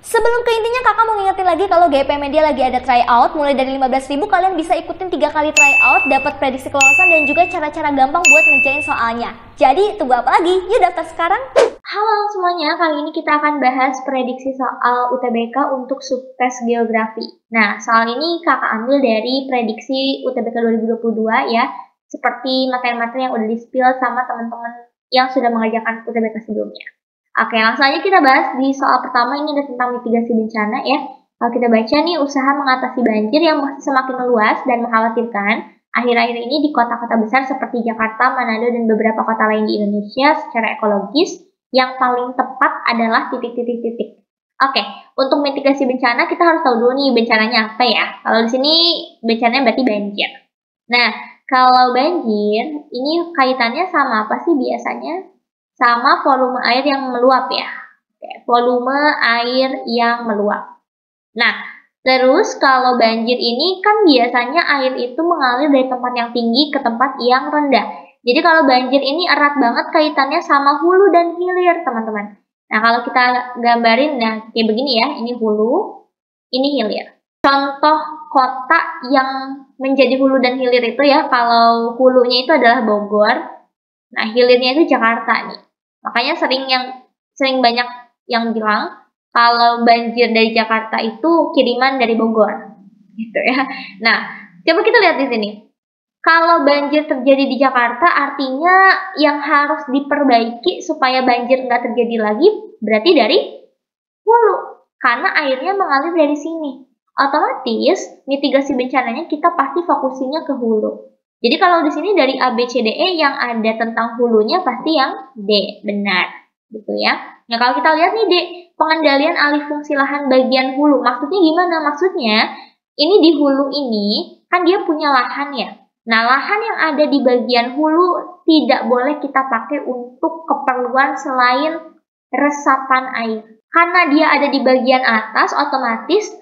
Sebelum ke intinya, kakak mau ngingetin lagi kalau GP Media lagi ada tryout. Mulai dari 15.000 kalian bisa ikutin 3 kali tryout, dapat prediksi kelolosan dan juga cara-cara gampang buat ngerjain soalnya. Jadi tunggu apa lagi? Yuk daftar sekarang. Halo semuanya, kali ini kita akan bahas prediksi soal UTBK untuk subtes geografi. Nah, soal ini kakak ambil dari prediksi UTBK 2022 ya, seperti materi-materi yang udah di-spill sama teman-teman yang sudah mengerjakan UTBK sebelumnya. Oke, langsung aja kita bahas di soal pertama. Ini ada tentang mitigasi bencana ya. Kalau kita baca nih, usaha mengatasi banjir yang semakin meluas dan mengkhawatirkan akhir-akhir ini di kota-kota besar seperti Jakarta, Manado, dan beberapa kota lain di Indonesia secara ekologis, yang paling tepat adalah titik-titik-titik. Oke, untuk mitigasi bencana kita harus tahu dulu nih bencananya apa ya. Kalau di sini bencananya berarti banjir. Nah, kalau banjir ini kaitannya sama apa sih biasanya? Sama volume air yang meluap ya. Oke, volume air yang meluap. Nah, terus kalau banjir ini kan biasanya air itu mengalir dari tempat yang tinggi ke tempat yang rendah. Jadi kalau banjir ini erat banget kaitannya sama hulu dan hilir, teman-teman. Nah, kalau kita gambarin, nah kayak begini ya, ini hulu, ini hilir. Contoh kota yang menjadi hulu dan hilir itu ya, kalau hulunya itu adalah Bogor, nah hilirnya itu Jakarta nih. Makanya sering banyak yang bilang kalau banjir dari Jakarta itu kiriman dari Bogor, gitu ya. Nah, coba kita lihat di sini. Kalau banjir terjadi di Jakarta, artinya yang harus diperbaiki supaya banjir nggak terjadi lagi berarti dari hulu, karena airnya mengalir dari sini. Otomatis mitigasi bencananya kita pasti fokusinya ke hulu. Jadi kalau di sini dari A, B, C, D, E yang ada tentang hulunya pasti yang D, benar. Gitu ya. Nah kalau kita lihat nih D, pengendalian alih fungsi lahan bagian hulu. Maksudnya gimana? Maksudnya ini di hulu ini kan dia punya lahan ya. Nah lahan yang ada di bagian hulu tidak boleh kita pakai untuk keperluan selain resapan air. Karena dia ada di bagian atas, otomatis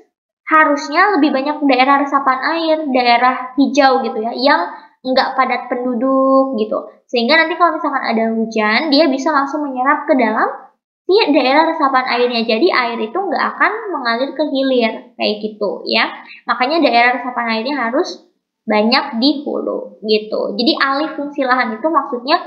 harusnya lebih banyak daerah resapan air, daerah hijau gitu ya, yang nggak padat penduduk gitu. Sehingga nanti kalau misalkan ada hujan, dia bisa langsung menyerap ke dalam daerah resapan airnya. Jadi air itu nggak akan mengalir ke hilir, kayak gitu ya. Makanya daerah resapan airnya harus banyak di hulu gitu. Jadi alih fungsi lahan itu maksudnya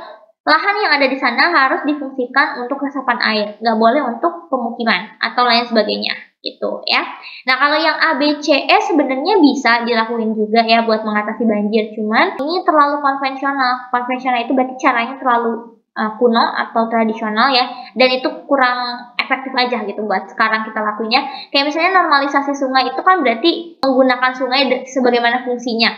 lahan yang ada di sana harus difungsikan untuk resapan air, nggak boleh untuk pemukiman atau lain sebagainya gitu ya. Nah kalau yang A, B, C, E sebenarnya bisa dilakuin juga ya buat mengatasi banjir, cuman ini terlalu konvensional. Konvensional itu berarti caranya terlalu kuno atau tradisional ya, dan itu kurang efektif aja gitu buat sekarang kita lakuinnya. Kayak misalnya normalisasi sungai itu kan berarti menggunakan sungai sebagaimana fungsinya.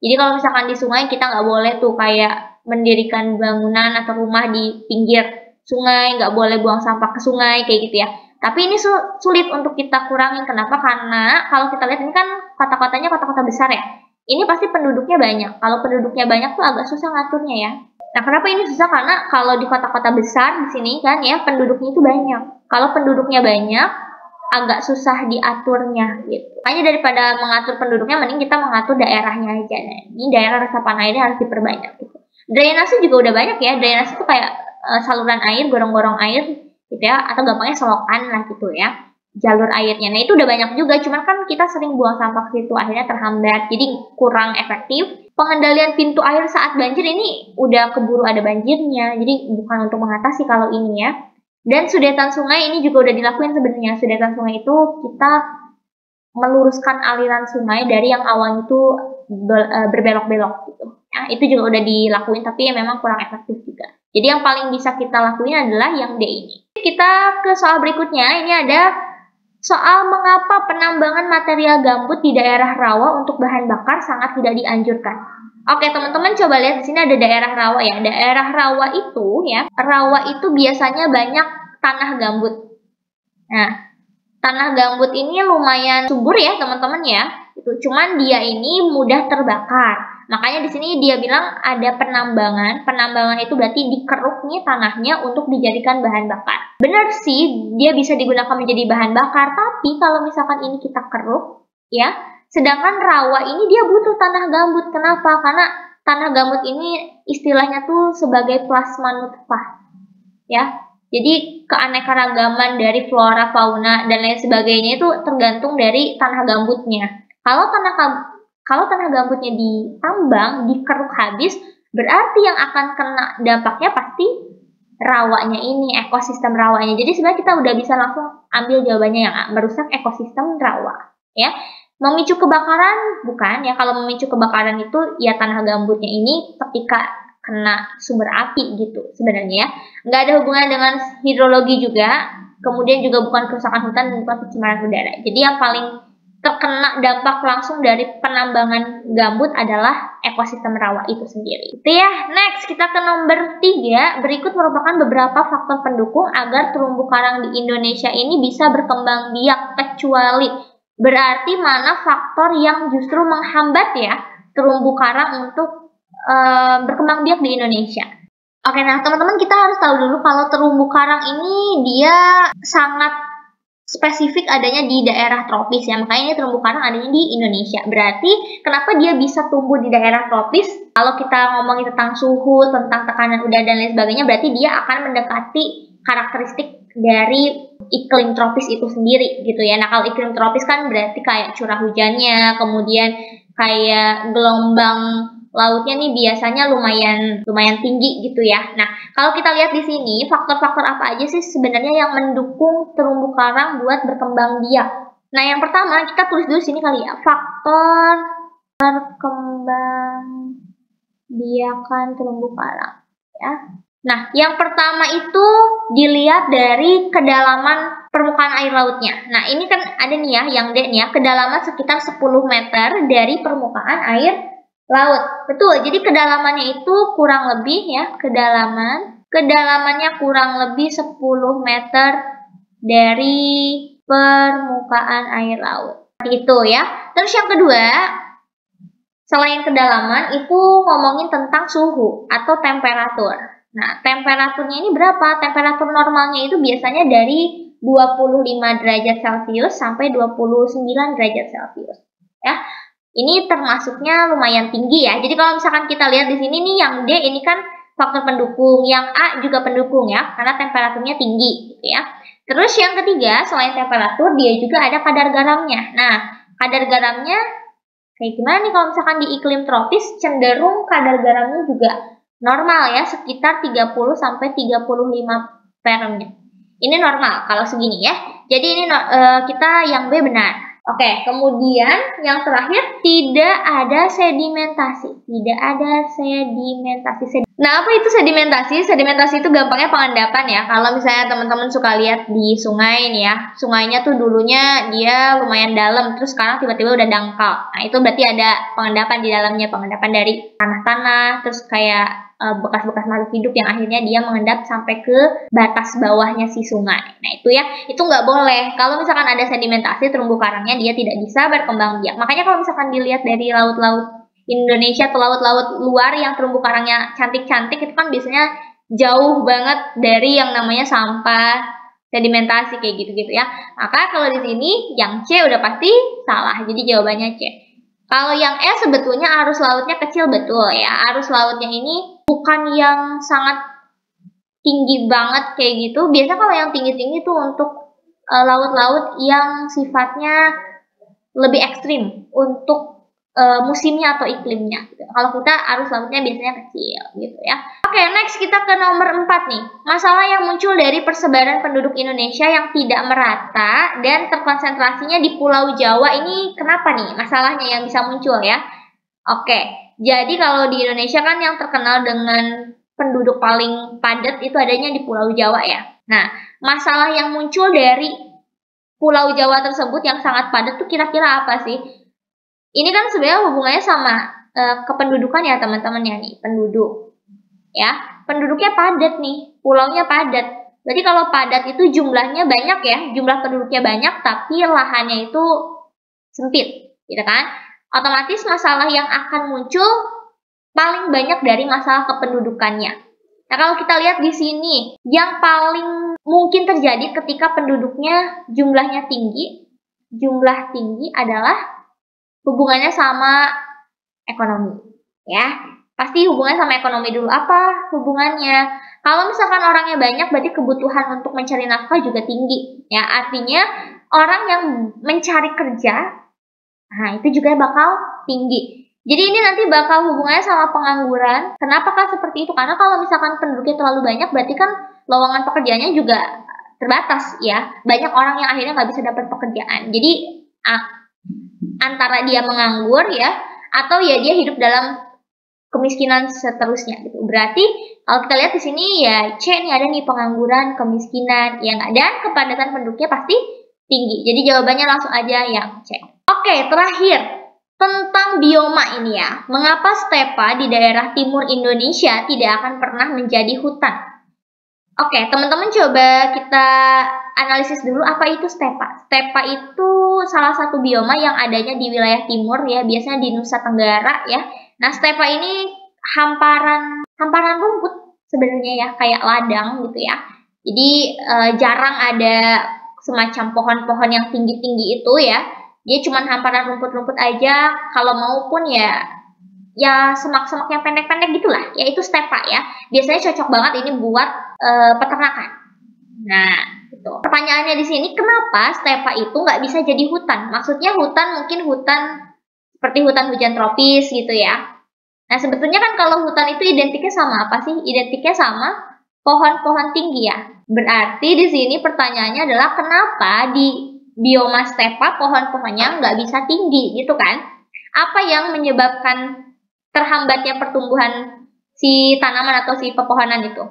Jadi kalau misalkan di sungai kita nggak boleh tuh kayak mendirikan bangunan atau rumah di pinggir sungai, nggak boleh buang sampah ke sungai kayak gitu ya. Tapi ini sulit untuk kita kurangin. Kenapa? Karena kalau kita lihat ini kan kota-kotanya kota-kota besar ya. Ini pasti penduduknya banyak. Kalau penduduknya banyak tuh agak susah ngaturnya ya. Nah, kenapa ini susah? Karena kalau di kota-kota besar di sini kan ya penduduknya itu banyak. Kalau penduduknya banyak, agak susah diaturnya gitu. Makanya daripada mengatur penduduknya, mending kita mengatur daerahnya aja. Nah, ini daerah resapan airnya harus diperbanyak gitu. Drainase juga udah banyak ya. Drainase itu kayak saluran air, gorong-gorong air gitu ya, atau gampangnya selokan lah gitu ya, jalur airnya. Nah itu udah banyak juga, cuman kan kita sering buang sampah ke situ, akhirnya terhambat, jadi kurang efektif. Pengendalian pintu air saat banjir ini udah keburu ada banjirnya, jadi bukan untuk mengatasi kalau ini ya. Dan sudetan sungai ini juga udah dilakuin sebenarnya. Sudetan sungai itu kita meluruskan aliran sungai dari yang awalnya itu berbelok-belok gitu. Nah, itu juga udah dilakuin, tapi ya memang kurang efektif juga. Jadi yang paling bisa kita lakuin adalah yang D ini. Kita ke soal berikutnya, ini ada soal mengapa penambangan material gambut di daerah rawa untuk bahan bakar sangat tidak dianjurkan. Oke teman-teman, coba lihat di sini ada daerah rawa ya. Daerah rawa itu biasanya banyak tanah gambut. Nah, tanah gambut ini lumayan subur ya teman-teman ya. Cuman dia ini mudah terbakar. Makanya di sini dia bilang ada penambangan. Penambangan itu berarti dikeruk nih tanahnya untuk dijadikan bahan bakar. Benar sih, dia bisa digunakan menjadi bahan bakar. Tapi kalau misalkan ini kita keruk, ya, sedangkan rawa ini dia butuh tanah gambut. Kenapa? Karena tanah gambut ini istilahnya tuh sebagai plasma nutfah. Ya, Jadi keanekaragaman dari flora, fauna, dan lain sebagainya itu tergantung dari tanah gambutnya. Kalau tanah gambutnya ditambang, dikeruk habis, berarti yang akan kena dampaknya pasti rawanya ini, ekosistem rawanya. Jadi sebenarnya kita udah bisa langsung ambil jawabannya yang merusak ekosistem rawa, ya. Memicu kebakaran bukan ya, kalau memicu kebakaran itu ya tanah gambutnya ini ketika kena sumber api gitu sebenarnya ya. Nggak ada hubungan dengan hidrologi juga, kemudian juga bukan kerusakan hutan dan bukan pencemaran udara. Jadi yang paling terkena dampak langsung dari penambangan gambut adalah ekosistem rawa itu sendiri. Itu ya. Next, kita ke nomor 3. Berikut merupakan beberapa faktor pendukung agar terumbu karang di Indonesia ini bisa berkembang biak, kecuali berarti mana faktor yang justru menghambat ya terumbu karang untuk berkembang biak di Indonesia. Oke, nah teman-teman kita harus tahu dulu kalau terumbu karang ini dia sangat spesifik adanya di daerah tropis ya, makanya ini terumbu karang adanya di Indonesia. Berarti kenapa dia bisa tumbuh di daerah tropis? Kalau kita ngomongin tentang suhu, tentang tekanan udara dan lain sebagainya, berarti dia akan mendekati karakteristik dari iklim tropis itu sendiri gitu ya. Nah kalau iklim tropis kan berarti kayak curah hujannya, kemudian kayak gelombang lautnya nih biasanya lumayan tinggi gitu ya. Nah, kalau kita lihat di sini faktor-faktor apa aja sih sebenarnya yang mendukung terumbu karang buat berkembang biak? Nah, yang pertama kita tulis dulu sini kali ya, faktor berkembang biakan terumbu karang ya. Nah, yang pertama itu dilihat dari kedalaman permukaan air lautnya. Nah, ini kan ada nih ya, yang D nih ya, kedalaman sekitar 10 meter dari permukaan air laut. Betul, jadi kedalamannya itu kurang lebih ya, kedalamannya kurang lebih 10 meter dari permukaan air laut. Itu ya. Terus yang kedua, selain kedalaman itu ngomongin tentang suhu atau temperatur. Nah, temperaturnya ini berapa? Temperatur normalnya itu biasanya dari 25 derajat Celcius sampai 29 derajat Celcius. Ya. Ini termasuknya lumayan tinggi ya. Jadi kalau misalkan kita lihat di sini nih yang D ini kan faktor pendukung, yang A juga pendukung ya, karena temperaturnya tinggi gitu ya. Terus yang ketiga, selain temperatur dia juga ada kadar garamnya. Nah, kadar garamnya kayak gimana nih kalau misalkan di iklim tropis cenderung kadar garamnya juga normal ya, sekitar 30 sampai 35 ppm. Ini normal kalau segini ya. Jadi ini kita yang B benar. Oke, kemudian yang terakhir tidak ada sedimentasi. Tidak ada sedimentasi. Nah, apa itu sedimentasi? Sedimentasi itu gampangnya pengendapan ya. Kalau misalnya teman-teman suka lihat di sungai nih ya, sungainya tuh dulunya dia lumayan dalam, terus sekarang tiba-tiba udah dangkal. Nah, itu berarti ada pengendapan di dalamnya, pengendapan dari tanah-tanah, terus kayak bekas-bekas makhluk hidup yang akhirnya dia mengendap sampai ke batas bawahnya si sungai. Nah itu ya, itu nggak boleh. Kalau misalkan ada sedimentasi terumbu karangnya dia tidak bisa berkembang biak. Makanya kalau misalkan dilihat dari laut-laut Indonesia atau laut-laut luar yang terumbu karangnya cantik-cantik itu kan biasanya jauh banget dari yang namanya sampah sedimentasi kayak gitu-gitu ya. Maka kalau di sini yang C udah pasti salah. Jadi jawabannya C. Kalau yang E sebetulnya arus lautnya kecil, betul ya. Arus lautnya ini bukan yang sangat tinggi banget kayak gitu. Biasa kalau yang tinggi-tinggi tuh untuk laut-laut yang sifatnya lebih ekstrim untuk musimnya atau iklimnya. Gitu. Kalau kita arus lautnya biasanya kecil gitu ya. Oke, next kita ke nomor 4 nih. Masalah yang muncul dari persebaran penduduk Indonesia yang tidak merata dan terkonsentrasinya di Pulau Jawa ini kenapa nih masalahnya yang bisa muncul ya? Oke, jadi kalau di Indonesia kan yang terkenal dengan penduduk paling padat itu adanya di Pulau Jawa ya. Nah, masalah yang muncul dari Pulau Jawa tersebut yang sangat padat tuh kira-kira apa sih? Ini kan sebenarnya hubungannya sama kependudukan ya teman-teman ya nih, penduduk. Ya, penduduknya padat nih, pulaunya padat. Berarti kalau padat itu jumlahnya banyak ya, jumlah penduduknya banyak tapi lahannya itu sempit, gitu kan? Otomatis masalah yang akan muncul paling banyak dari masalah kependudukannya. Nah, kalau kita lihat di sini, yang paling mungkin terjadi ketika penduduknya jumlahnya tinggi, jumlah tinggi adalah hubungannya sama ekonomi, ya. Pasti hubungannya sama ekonomi dulu. Apa hubungannya? Kalau misalkan orangnya banyak, berarti kebutuhan untuk mencari nafkah juga tinggi. Ya, artinya orang yang mencari kerja, nah itu juga bakal tinggi. Jadi ini nanti bakal hubungannya sama pengangguran. Kenapa seperti itu? Karena kalau misalkan penduduknya terlalu banyak, berarti kan lowongan pekerjaannya juga terbatas ya. Banyak orang yang akhirnya nggak bisa dapat pekerjaan. Jadi antara dia menganggur ya, atau ya dia hidup dalam kemiskinan seterusnya gitu. Berarti kalau kita lihat di sini ya C nih, ada nih pengangguran, kemiskinan, yang dan kepadatan penduduknya pasti tinggi. Jadi jawabannya langsung aja yang C. Oke, terakhir tentang bioma ini ya. Mengapa stepa di daerah timur Indonesia tidak akan pernah menjadi hutan? Oke, teman-teman coba kita analisis dulu apa itu stepa. Stepa itu salah satu bioma yang adanya di wilayah timur ya, biasanya di Nusa Tenggara ya. Nah, stepa ini hamparan rumput sebenarnya ya, kayak ladang gitu ya. Jadi jarang ada semacam pohon-pohon yang tinggi-tinggi itu ya. Dia cuma hamparan rumput-rumput aja. Kalau mau pun ya semak-semak yang pendek-pendek gitulah. Ya itu stepa ya. Biasanya cocok banget ini buat peternakan. Nah, gitu. Pertanyaannya di sini, kenapa stepa itu nggak bisa jadi hutan? Maksudnya hutan mungkin hutan seperti hutan hujan tropis gitu ya. Nah, sebetulnya kan kalau hutan itu identiknya sama apa sih? Identiknya sama pohon-pohon tinggi ya. Berarti di sini pertanyaannya adalah kenapa di bioma stepa pohon-pohonnya nggak bisa tinggi gitu kan? Apa yang menyebabkan terhambatnya pertumbuhan si tanaman atau si pepohonan itu?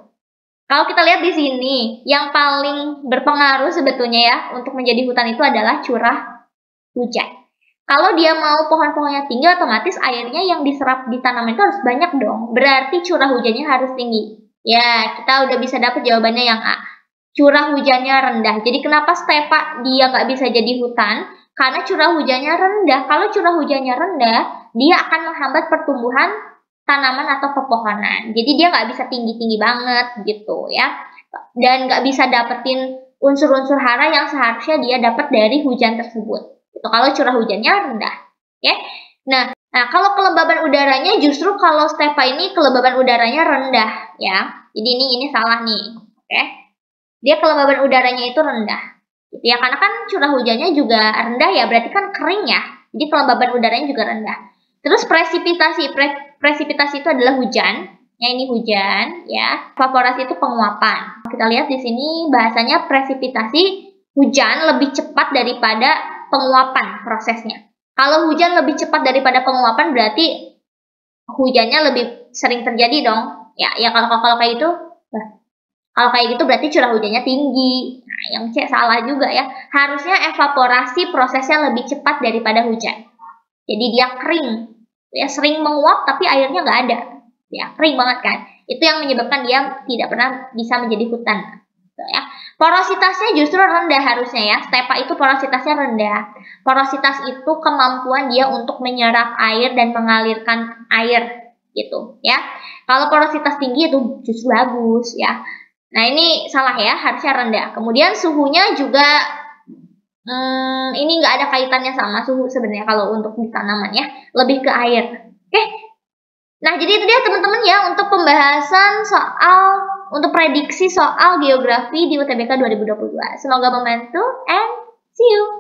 Kalau kita lihat di sini, yang paling berpengaruh sebetulnya ya untuk menjadi hutan itu adalah curah hujan. Kalau dia mau pohon-pohonnya tinggi, otomatis airnya yang diserap di tanaman itu harus banyak dong. Berarti curah hujannya harus tinggi. Ya, kita udah bisa dapat jawabannya yang A. Curah hujannya rendah. Jadi kenapa stepa dia nggak bisa jadi hutan? Karena curah hujannya rendah. Kalau curah hujannya rendah, dia akan menghambat pertumbuhan tanaman atau pepohonan. Jadi dia nggak bisa tinggi-tinggi banget gitu ya. Dan nggak bisa dapetin unsur-unsur hara yang seharusnya dia dapat dari hujan tersebut. Itu kalau curah hujannya rendah, ya. Nah, kalau kelembaban udaranya justru kalau stepa ini kelembaban udaranya rendah, ya. Jadi ini salah nih, oke? Dia kelembaban udaranya itu rendah, gitu ya. Karena kan curah hujannya juga rendah ya, berarti kan kering ya. Jadi kelembaban udaranya juga rendah. Terus presipitasi itu adalah hujan. Ya, ini hujan, ya. Evaporasi itu penguapan. Kita lihat di sini bahasanya presipitasi hujan lebih cepat daripada penguapan prosesnya. Kalau hujan lebih cepat daripada penguapan berarti hujannya lebih sering terjadi dong. Ya kalau kayak itu, kalau kayak gitu berarti curah hujannya tinggi. Nah, yang C salah juga ya. Harusnya evaporasi prosesnya lebih cepat daripada hujan. Jadi dia kering, ya sering menguap tapi airnya nggak ada. Ya kering banget kan. Itu yang menyebabkan dia tidak pernah bisa menjadi hutan. Ya. Porositasnya justru rendah harusnya ya. Stepa itu porositasnya rendah. Porositas itu kemampuan dia untuk menyerap air dan mengalirkan air gitu ya. Kalau porositas tinggi itu justru bagus ya. Nah, ini salah ya, harusnya rendah. Kemudian suhunya juga ini nggak ada kaitannya sama suhu sebenarnya kalau untuk di tanaman ya, lebih ke air. Oke. Nah, jadi itu dia teman-teman ya untuk pembahasan untuk prediksi soal geografi di UTBK 2022. Semoga membantu and see you.